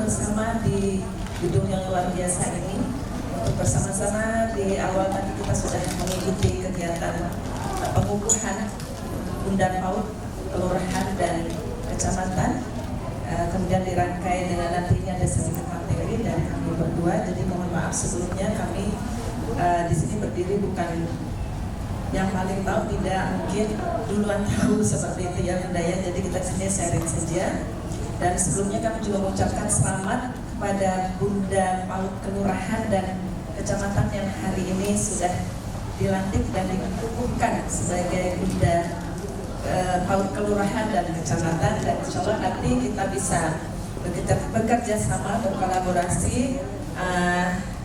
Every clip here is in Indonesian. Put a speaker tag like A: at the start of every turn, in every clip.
A: bersama di gedung yang luar biasa ini untuk bersama-sama di awal tadi kita sudah mengikuti kegiatan pengukuhan Bunda PAUD kelurahan dan kecamatan, kemudian dirangkai dengan nantinya ada sedikit materi dari kami berdua. Jadi mohon maaf sebelumnya kami di sini berdiri bukan yang paling tahu, tidak mungkin duluan tahu seperti itu ya Bunda ya. Jadi kita sini sharing saja. Dan sebelumnya kami juga mengucapkan selamat kepada Bunda PAUD kelurahan dan kecamatan yang hari ini sudah dilantik dan dikukuhkan sebagai Bunda PAUD kelurahan dan kecamatan, dan insya Allah nanti kita bisa bekerja sama, berkolaborasi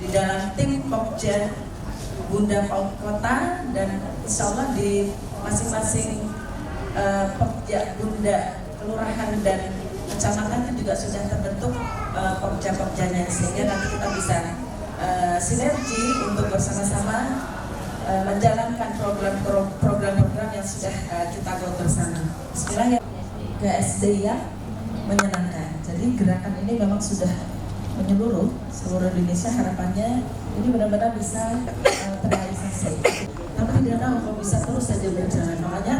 A: di dalam tim Pokja Bunda PAUD Kota, dan insya Allah di masing-masing Pokja Bunda kelurahan dan kecamatan juga sudah terbentuk Pokja-Pokjanya, sehingga nanti kita bisa sinergi untuk bersama-sama menjalankan program-program yang sudah kita buat bersama. Bismillah ya. GSD yang menyenangkan. Jadi gerakan ini memang sudah menyeluruh seluruh Indonesia. Harapannya ini benar-benar bisa terrealisasi. Tapi tidak tahu kalau bisa terus saja berjalan. Makanya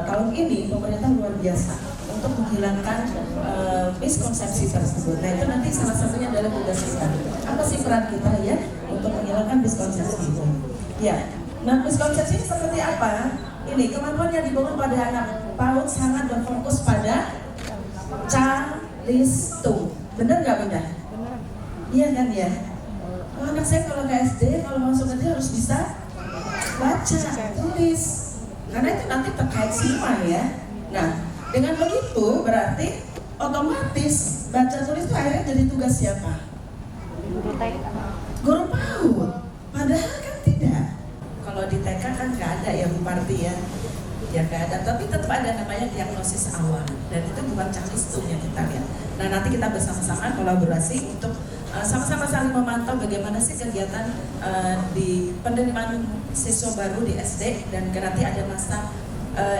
A: tahun ini pemerintah luar biasa untuk menghilangkan miskonsepsi tersebut. Nah itu nanti salah satunya adalah tugas kita. Apa sih peran kita ya untuk menghilangkan miskonsepsi itu? Ya, nah miskonsepsi seperti apa? Ini kemampuan yang dibangun pada anak PAUD sangat berfokus pada calistu. Benar nggak Bunda? Iya kan ya? Oh, anak saya kalau ke SD, kalau masuk SD harus bisa baca, tulis. Karena itu nanti terkait sima ya. Nah, dengan begitu berarti otomatis baca tulis itu akhirnya jadi tugas siapa? Guru PAUD. Padahal kan tidak. Kalau di TK kan nggak ada ya Bu Parti ya. Ya nggak ada, tapi tetap ada namanya diagnosis awal. Dan itu bukan calistu yang kita lihat. Nah nanti kita bersama-sama kolaborasi untuk sama-sama saling memantau bagaimana sih kegiatan di penerimaan siswa baru di SD, dan nanti ada masa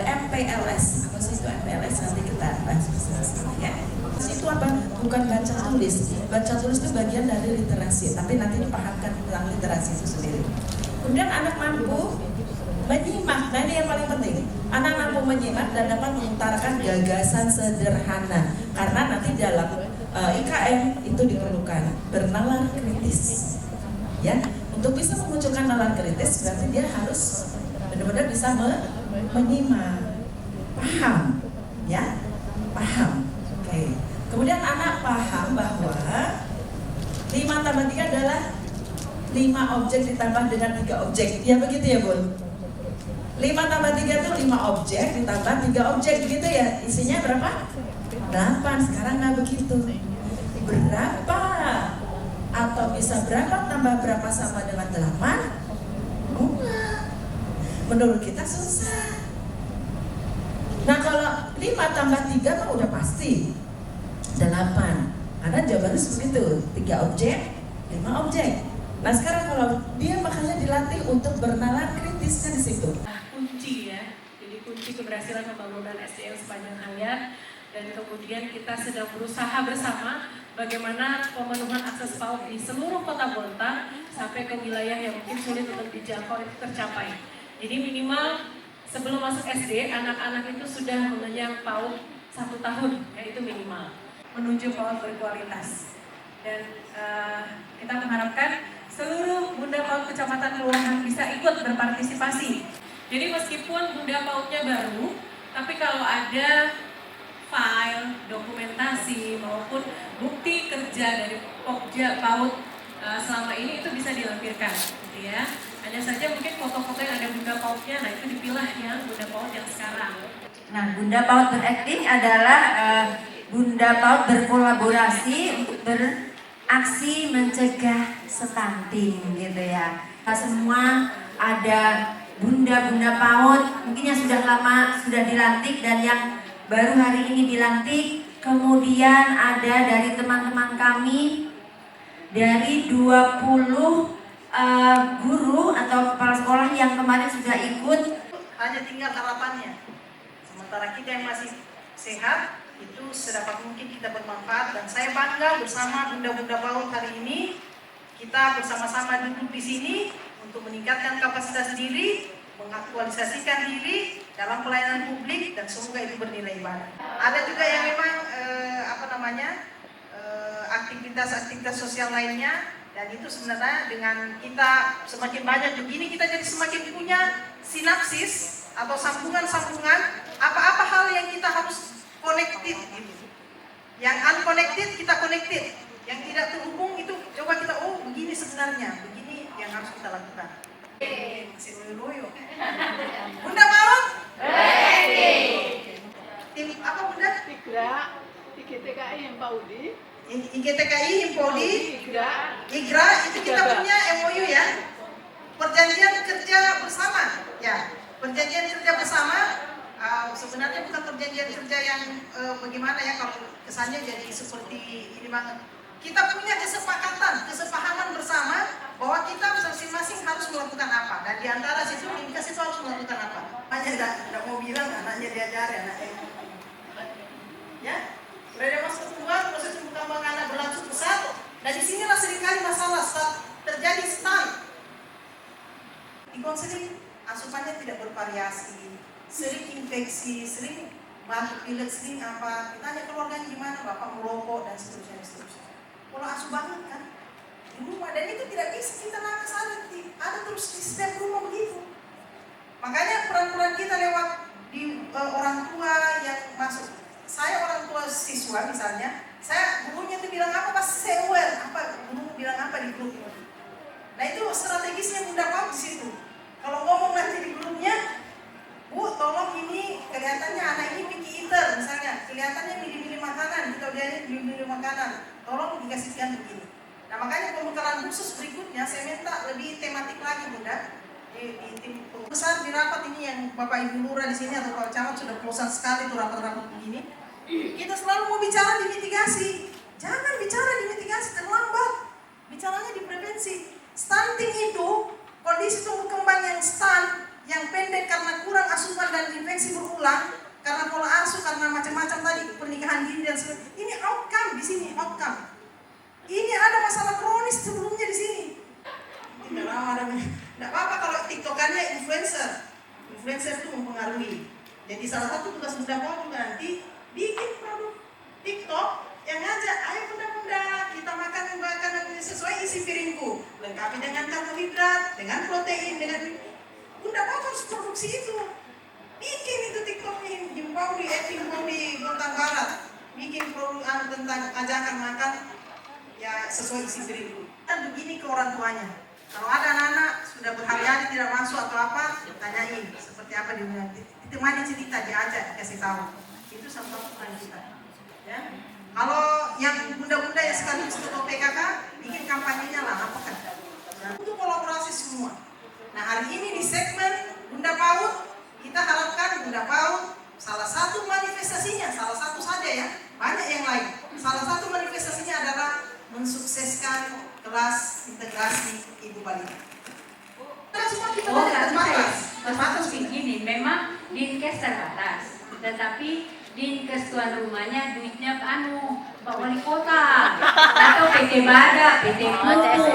A: MPLS. Apa sih itu MPLS? Nanti kita bahas bersama-sama ya. Itu apa? Bukan baca tulis. Baca tulis itu bagian dari literasi, tapi nanti dipahamkan tentang literasi itu sendiri. Kemudian anak mampu menyimak. Nah ini yang paling penting. Anak mampu menyimak dan dapat mengutarakan gagasan sederhana. Karena nanti dalam IKM itu diperlukan bernalar kritis. Ya, untuk bisa memunculkan nalar kritis berarti dia harus benar-benar bisa menyimak, paham, ya, paham. Oke. Kemudian anak paham bahwa 5 tambah 3 adalah 5 objek ditambah dengan 3 objek. Ya begitu ya Bun? 5 tambah 3 itu 5 objek ditambah 3 objek, begitu ya? Isinya berapa? 8. Sekarang nggak begitu. Berapa? Atau bisa berapa tambah berapa sama dengan 8? Enggak. Menurut kita susah. Nah kalau 5 tambah 3 mah udah pasti 8. Karena jawabannya seperti itu, 3 objek, 5 objek. Nah sekarang kalau dia makanya dilatih untuk bernalar kritisnya di situ.
B: Kunci ya, jadi kunci keberhasilan pembangunan SDM sepanjang hayat, dan kemudian kita sedang berusaha bersama bagaimana pemenuhan akses PAUD di seluruh kota Bontang sampai ke wilayah yang mungkin sulit untuk dijangkau itu tercapai. Jadi minimal sebelum masuk SD, anak-anak itu sudah mengenyang PAUD 1 tahun, ya itu minimal, menuju PAUD berkualitas. Dan kita mengharapkan seluruh Bunda PAUD kecamatan kelurahan bisa ikut berpartisipasi. Jadi meskipun Bunda PAUD-nya baru, tapi kalau ada file, dokumentasi maupun bukti kerja dari Pokja PAUD selama ini itu bisa dilampirkan, gitu ya. Hanya saja mungkin foto-foto yang ada Bunda PAUD-nya, nah itu dipilah yang Bunda PAUD yang sekarang.
C: Nah, Bunda PAUD berakting adalah Bunda PAUD berkolaborasi untuk beraksi mencegah stunting, gitu ya. Kita semua ada Bunda-Bunda PAUD, mungkin yang sudah lama sudah dilantik dan yang baru hari ini dilantik. Kemudian ada dari teman-teman kami dari 20 guru atau kepala sekolah yang kemarin sudah ikut.
D: Hanya tinggal harapannya. Sementara kita yang masih sehat, itu sedapat mungkin kita bermanfaat. Dan saya bangga bersama Bunda-Bunda PAUD hari ini kita bersama-sama duduk di sini untuk meningkatkan kapasitas diri, mengaktualisasikan diri dalam pelayanan publik, dan semoga itu bernilai ibadah. Ada juga yang memang aktivitas-aktivitas sosial lainnya, dan itu sebenarnya dengan kita semakin banyak begini kita jadi semakin punya sinapsis atau sambungan-sambungan apa-apa hal yang kita harus connected gitu. Yang unconnected kita connected, yang tidak terhubung itu coba kita begini sebenarnya, begini yang harus kita lakukan. Masih loyo-loyo. Bunda PAUD?
E: Ready.
D: Tim apa Bunda?
E: IGTKI Himpaudi.
D: IGTKI Himpaudi. IGRA itu kita
E: Igra.
D: punya MOU ya. Perjanjian kerja bersama. Ya, perjanjian kerja bersama. Sebenarnya bukan perjanjian kerja yang bagaimana ya, kalau kesannya jadi seperti ini banget. Kita punya kesepakatan, kesepahaman bersama bahwa kita masing-masing harus melakukan apa, dan di antara situ Dinkes itu harus melakukan apa. Makanya tidak mau bilang anaknya diajari, anaknya ya. Sudah ada masa pertumbuhan, proses perkembangan anak berlangsung pesat, dan disinilah seringkali masalah terjadi stunt. Di konseling asupannya tidak bervariasi, sering infeksi, sering batuk pilek, sering apa. Kita tanya keluarganya gimana, bapak merokok dan seterusnya. Pola asuh banget kan di rumah, dan itu tidak bisa kita nakas, ada terus di setiap rumah begitu. Makanya peran-peran kita lewat di orang tua yang masuk. Saya orang tua siswa misalnya, saya gurunya itu bilang apa, pas saya aware apa guru bilang apa di grup. Nah itu strategisnya Bunda PAUD di situ. Kalau ngomong nanti di grupnya, Bu, tolong ini kelihatannya anak ini picky eater misalnya, kelihatannya milih-milih makanan, kita udah milih-milih makanan, tolong dikasihkan begini. Nah makanya pembekalan khusus berikutnya saya minta lebih tematik lagi Bunda. Di tim besar di rapat ini yang Bapak Ibu Lurah di sini atau Pak Camat sudah bosan sekali tuh rapat-rapat begini. Kita selalu mau bicara di mitigasi, jangan bicara di mitigasi, terlambat. Bicaranya di prevensi. Stunting itu kondisi tumbuh kembang yang stunt, yang pendek karena kurang asupan dan infeksi berulang, karena pola asuh, karena macam-macam tadi, pernikahan dini dan sebagainya. Ini outcome di sini, outcome. Ini ada masalah kronis sebelumnya di sini. Tidak apa-apa kalau tiktokannya influencer. Influencer itu mempengaruhi. Jadi salah satu tugas Bunda PAUD nanti bikin produk TikTok yang ngajak, ayo bunda-bunda kita makan makanan sesuai isi piringku, lengkapi dengan karbohidrat, dengan protein, dengan Bunda PAUD harus produksi itu. Bikin itu TikToknya Himpaudi Kota Barat, bikin produk tentang ajakan makan ya sesuai isi piringku. Dan begini ke orang tuanya, kalau ada anak-anak sudah berhari-hari tidak masuk atau apa, tanyain seperti apa dia bilang, ditemani cerita, diajak, dikasih tahu. Itu salah satu peran kita. Ya. Kalau yang bunda-bunda yang sekaligus ketua PKK, bikin kampanyenya lah, apa kan? Nah, untuk kolaborasi semua. Nah hari ini di segmen Bunda PAUD, kita harapkan Bunda PAUD salah satu manifestasinya, salah satu saja ya, banyak yang lain. Salah satu manifestasinya adalah mensukseskan kelas integrasi ibu balita. Kita semua kita
F: termasuk begini, memang Dinkes terbatas, tetapi Dinkes tuan rumahnya duitnya Pak Wali Kota atau PT Bada, PT Mutu.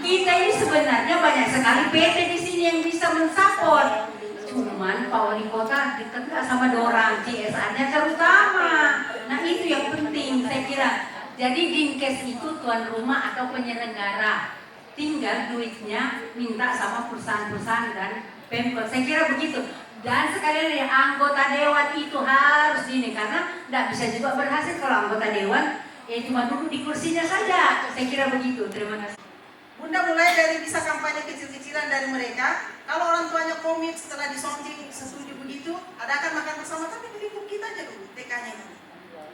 F: Kita ini sebenarnya banyak sekali PT di sini yang bisa mensupport. Cuman Pak Wali Kota dekat sama dorang, CSR-nya terutama. Nah itu yang penting saya kira. Jadi Dinkes itu tuan rumah atau penyelenggara. Tinggal duitnya minta sama perusahaan-perusahaan dan Pemkot. Saya kira begitu. Dan sekali lagi anggota dewan itu harus ini, karena tidak bisa juga berhasil kalau anggota dewan cuma duduk di kursinya saja. Saya kira begitu. Terima kasih.
D: Bunda mulai dari bisa kampanye kecil-kecilan dari mereka. Kalau orang tuanya komit setelah disonting setuju begitu, adakan makan bersama, tapi di lingkup kita aja dulu TK-nya itu.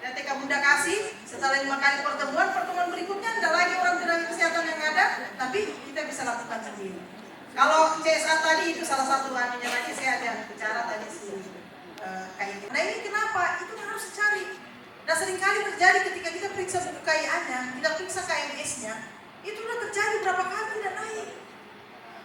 D: Dan TK Bunda kasih setelah 5 kali pertemuan berikutnya tidak lagi orang tenaga kesehatan yang ada, tapi kita bisa lakukan sendiri. Kalau CSA tadi itu salah satu anunya lagi, saya ada bicara tadi kayak gitu. Nah ini kenapa? Itu kan harus dicari. Dan seringkali terjadi ketika kita periksa buku KIA-nya, kita periksa KMS-nya, itu udah terjadi berapa kali tidak naik.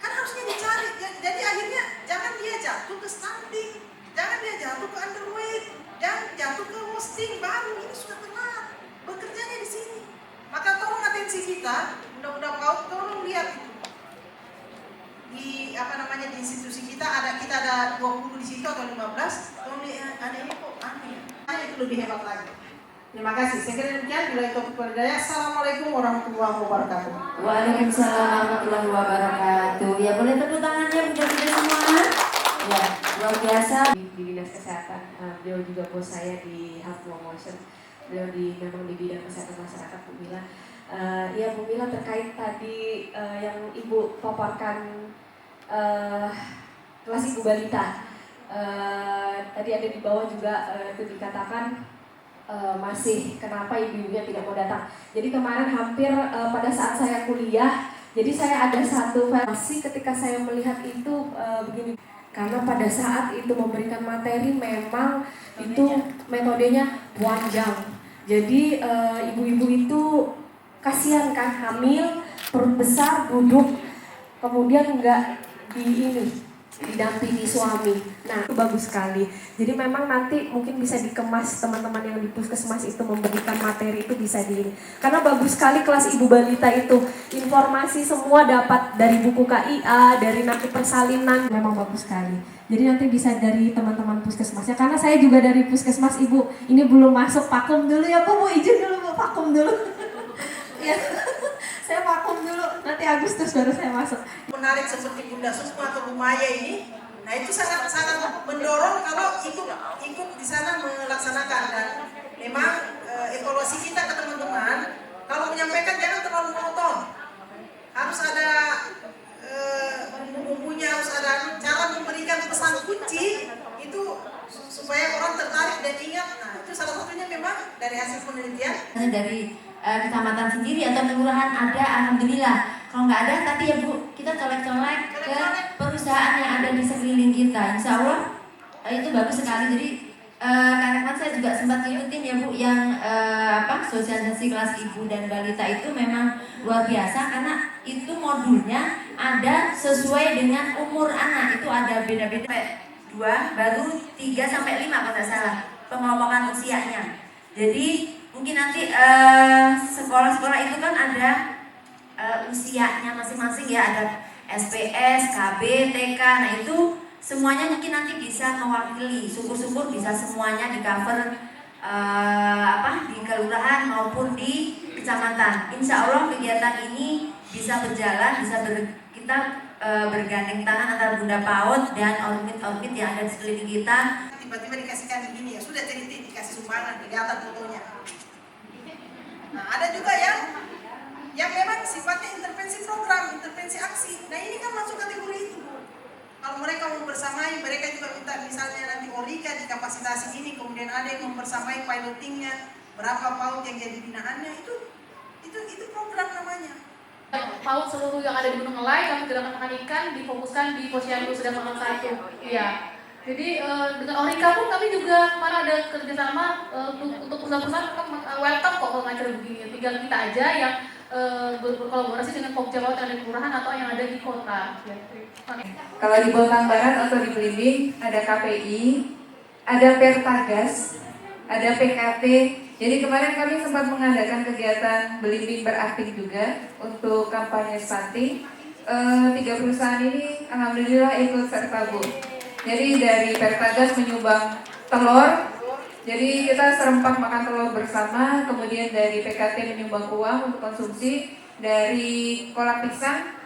D: Kan harusnya dicari. Jadi akhirnya jangan dia jatuh ke stunting, jangan dia jatuh ke underweight. dan jatuh ke hosting baru. Ini sudah telat bekerjanya di sini. Maka tolong atensi kita, undang-undang PAUD, tolong lihat itu. Di di institusi kita ada 20 di situ atau 15. Tolong lihat ada ini kok aneh. Itu lebih hebat lagi. Terima kasih. Saya kira demikian. Bila Taufiq Walhidayah. Assalamualaikum warahmatullahi wabarakatuh.
C: Waalaikumsalam warahmatullahi wabarakatuh. Ya boleh tepuk tangannya untuk kita semua. Ya luar biasa.
B: Di dinas kesehatan, beliau juga bos saya di health promotion. Beliau memang di bidang kesehatan masyarakat, Bu Mila. Ya Bu Mila, terkait tadi yang Ibu paparkan kelas ibu balita. Tadi ada di bawah juga itu dikatakan masih kenapa ibu-ibunya tidak mau datang. Jadi kemarin hampir pada saat saya kuliah, jadi saya ada satu versi ketika saya melihat itu begini. Karena pada saat itu memberikan materi memang itu metodenya panjang. Jadi ibu-ibu itu kasihan kan, hamil, perut besar, duduk, kemudian enggak didampingi suami. Nah, itu bagus sekali. Jadi memang nanti mungkin bisa dikemas teman-teman yang di puskesmas itu memberikan materi itu bisa karena bagus sekali kelas ibu balita itu. Informasi semua dapat dari buku KIA, dari nanti persalinan, memang bagus sekali. Jadi nanti bisa dari teman-teman puskesmasnya. Karena saya juga dari puskesmas Ibu. Ini belum masuk vakum dulu ya Bu, izin dulu Bu, vakum dulu. Ya. Saya vakum dulu, nanti Agustus baru saya masuk.
D: Menarik seperti Bunda Susma atau Bu Maya ini, nah itu sangat mendorong kalau ikut di sana melaksanakan. Dan memang evaluasi kita ke teman-teman, kalau menyampaikan jangan terlalu monoton, harus ada bumbu-bumbunya, harus ada cara memberikan pesan kunci itu supaya orang tertarik dan ingat. Nah itu salah satunya memang dari hasil penelitian.
C: Dari kecamatan sendiri atau kelurahan ada, alhamdulillah. Kalau nggak ada tadi ya Bu, kita colek-colek ke perusahaan yang ada di sekeliling kita. Insya Allah itu bagus sekali. Jadi karena saya juga sempat ngikutin ya Bu yang sosialisasi kelas ibu dan balita itu memang luar biasa karena itu modulnya ada sesuai dengan umur anak. Itu ada beda-beda. 2 baru 3 sampai 5 kalau tidak salah pengelompokan usianya. Jadi mungkin nanti sekolah-sekolah itu kan ada usianya masing-masing ya, ada SPS, KB, TK. Nah itu semuanya mungkin nanti bisa mewakili. Syukur-syukur bisa semuanya di cover di kelurahan maupun di kecamatan. Insya Allah kegiatan ini bisa berjalan, kita bergandeng tangan antara Bunda PAUD dan ormit-ormit yang ada di sekeliling kita.
D: Tiba-tiba dikasihkan begini ya, sudah teliti dikasih sumbangan, kelihatan fotonya. Nah ada juga yang memang sifatnya intervensi program, intervensi aksi. Nah ini kan masuk kategori itu. Kalau mereka mempersamai, mereka juga minta misalnya nanti Orika dikapasitasi ini, kemudian ada yang mempersamai pilotingnya, berapa PAUD yang jadi binaannya, itu program namanya.
B: PAUD seluruh yang ada di Gunung Ngelai, kami gerakan makan ikan difokuskan di Posyandu sedang makan 1. Iya. Jadi dengan Orika pun kami juga kemarin ada kerjasama untuk perusahaan-perusahaan welcome kok kalau acara begini. Tinggal kita aja yang berkolaborasi dengan Pokja PAUD yang ada di kelurahan atau yang ada di kota. Ya.
G: Kalau di Botang Barat atau di Belimbing ada KPI, ada Pertagas, ada PKT. Jadi kemarin kami sempat mengadakan kegiatan Belimbing beraktif juga untuk kampanye stunting. 3 perusahaan ini alhamdulillah ikut serta Bu. Jadi dari Pertagas menyumbang telur, jadi kita serempak makan telur bersama. Kemudian dari PKT menyumbang uang untuk konsumsi. Dari kolak pisang,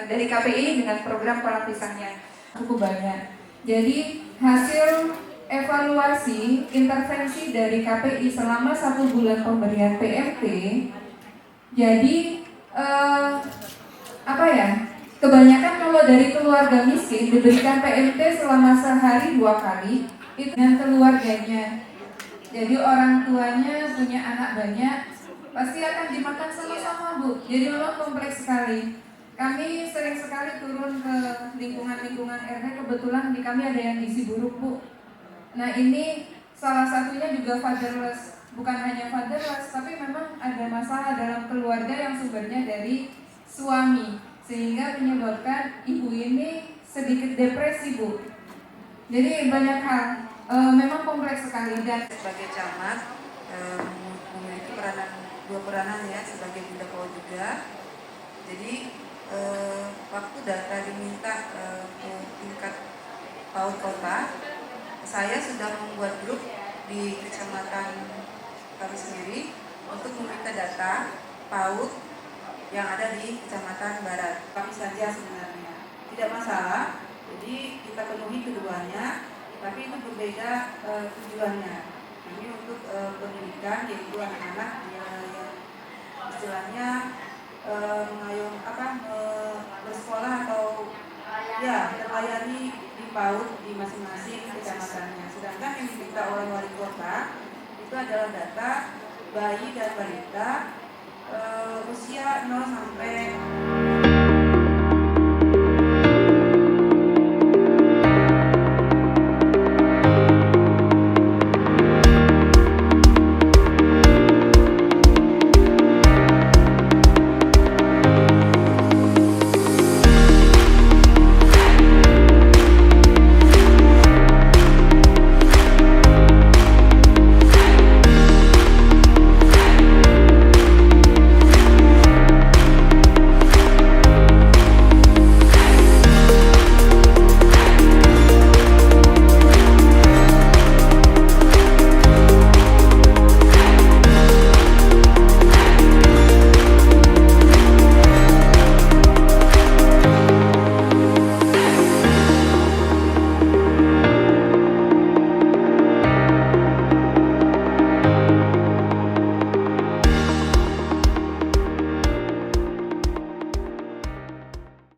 G: dari KPI dengan program kolak pisangnya cukup banyak. Jadi hasil evaluasi intervensi dari KPI selama 1 bulan pemberian PMT, jadi kebanyakan kalau dari keluarga miskin diberikan PMT selama sehari 2 kali itu dengan keluarganya. Jadi orang tuanya punya anak banyak, pasti akan dimakan sama-sama Bu. Jadi memang kompleks sekali. Kami sering sekali turun ke lingkungan-lingkungan RT, kebetulan di kami ada yang gizi buruk Bu. Nah ini salah satunya juga fatherless, bukan hanya fatherless, tapi memang ada masalah dalam keluarga yang sumbernya dari suami, sehingga menyebabkan ibu ini sedikit depresi Bu. Jadi banyak hal, memang kompleks sekali dan
H: sebagai camat memiliki dua peranan ya sebagai bunda PAUD juga. Jadi waktu data diminta ke tingkat PAUD kota, saya sudah membuat grup di kecamatan kami sendiri untuk meminta data PAUD yang ada di kecamatan Barat. Kami saja sebenarnya tidak masalah. Jadi kita penuhi keduanya, tapi itu berbeda tujuannya. Ini untuk pendidikan, yaitu anak-anak yang istilahnya mengayom bersekolah atau ya terlayani di PAUD di masing-masing kecamatannya. Sedangkan yang diminta oleh wali kota itu adalah data bayi dan balita usia 0 sampai